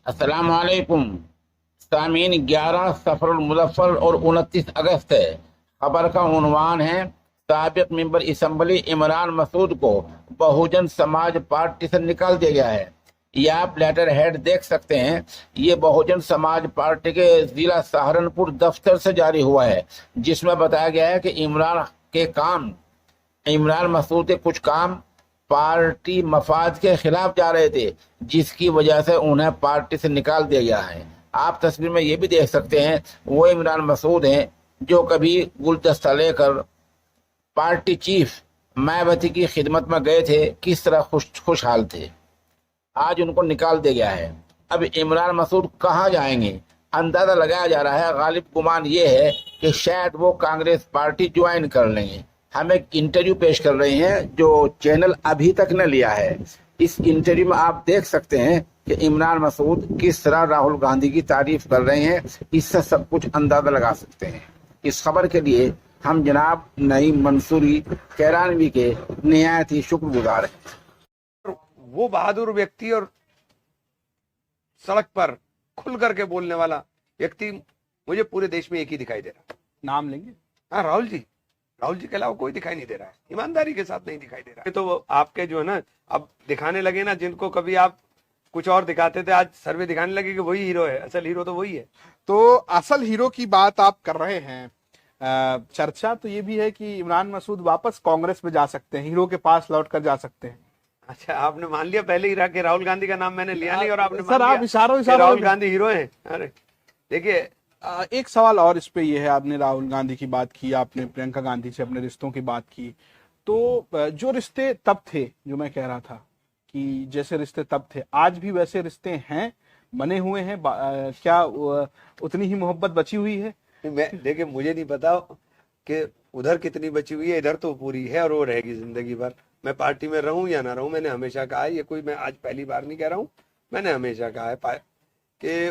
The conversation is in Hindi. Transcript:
अस्सलाम वालेकुम सामीन। 11 सफरुल मुज़फ्फर और 29 अगस्त है। खबर का उन्वान है, साबिक मेंबर असम्बली इमरान मसूद को बहुजन समाज पार्टी से निकाल दिया गया है। ये आप लेटर हेड देख सकते हैं। ये बहुजन समाज पार्टी के जिला सहारनपुर दफ्तर से जारी हुआ है, जिसमें बताया गया है कि इमरान मसूद के कुछ काम पार्टी मफाद के खिलाफ जा रहे थे, जिसकी वजह से उन्हें पार्टी से निकाल दिया गया है। आप तस्वीर में ये भी देख सकते हैं, वो इमरान मसूद हैं जो कभी गुलदस्ता लेकर पार्टी चीफ मायावती की खिदमत में गए थे, किस तरह खुशहाल थे। आज उनको निकाल दिया गया है। अब इमरान मसूद कहाँ जाएंगे? अंदाजा लगाया जा रहा है, गालिब गुमान ये है कि शायद वो कांग्रेस पार्टी ज्वाइन कर लेंगे। हम एक इंटरव्यू पेश कर रहे हैं जो चैनल अभी तक न लिया है। इस इंटरव्यू में आप देख सकते हैं कि इमरान मसूद किस तरह राहुल गांधी की तारीफ कर रहे हैं। इससे सब कुछ अंदाजा लगा सकते हैं। इस खबर के लिए हम जनाब नईम मंसूरी कैरानवी के निहायत ही शुक्रगुजार हैं। वो बहादुर व्यक्ति और सड़क पर खुल करके बोलने वाला व्यक्ति मुझे पूरे देश में एक ही दिखाई दे रहा है। नाम लेंगे? हाँ, राहुल जी के अलावा कोई दिखाई नहीं दे रहा है। ईमानदारी के साथ नहीं दिखाई दे रहा है। तो वो आपके जो है ना, अब दिखाने लगे ना, जिनको कभी आप कुछ और दिखाते थे, आज सर्वे दिखाने लगे कि वही हीरो है। असल हीरो तो वही है। तो असल हीरो की बात आप कर रहे हैं। चर्चा तो ये भी है कि इमरान मसूद वापस कांग्रेस में जा सकते हैं, हीरो के पास लौट कर जा सकते हैं। अच्छा, आपने मान लिया पहले ही रहा कि राहुल गांधी का नाम मैंने लिया नहीं और आपने सर, आप इशारों राहुल गांधी हीरो हैं। अरे देखिए, एक सवाल और इस पे ये है, आपने राहुल गांधी की बात की, आपने प्रियंका गांधी से अपने रिश्तों की बात की। तो जो रिश्ते तब थे, जो मैं कह रहा था कि जैसे रिश्ते तब थे, आज भी वैसे रिश्ते हैं, बने हुए हैं? क्या उतनी ही मोहब्बत बची हुई है? मैं देखिए, मुझे नहीं पता कि उधर कितनी बची हुई है, इधर तो पूरी है और वो रहेगी जिंदगी भर। मैं पार्टी में रहूं या ना रहूं, मैंने हमेशा कहा है, ये कोई मैं आज पहली बार नहीं कह रहा हूं, मैंने हमेशा कहा है कि